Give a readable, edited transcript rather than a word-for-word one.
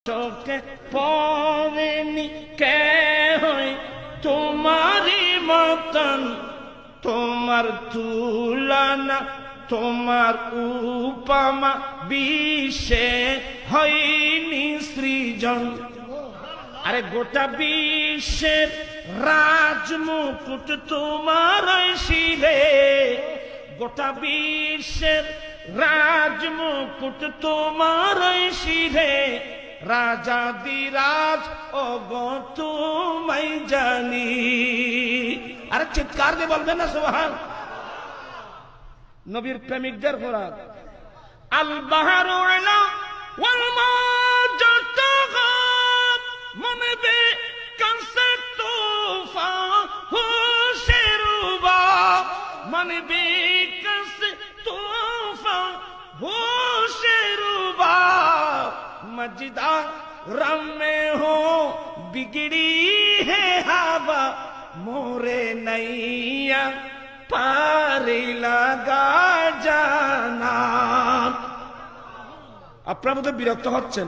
চোখে পড়েনি কে হয় তোমারই মতন, তোমার তুলনা তোমার উপমা বিশ্বে হয়নি সৃজন। আরে গোটা বিশ্বের রাজমুকুট তোমার শিরে, গোটা বিশ্বের রাজমুকুট তোমার শিরে, রাজাদিরাজ ও গো তোমায় জানি। আরে চিৎকার দিয়ে বলবেন না সুবহান। নবীর প্রেমিকদের খোরাক আল বাহারু আলা ওয়াল মাওজু তাগাব, মনে বে কাছে তুফা হুশেরুবা, মনে বে কাছে তুফা হুশেরুবা, मजिदा रम में हो बिगड़ी है हवा, मोरे नैया पारी लगा जाना। আপনারা বোধহয় বিরক্ত হচ্ছেন।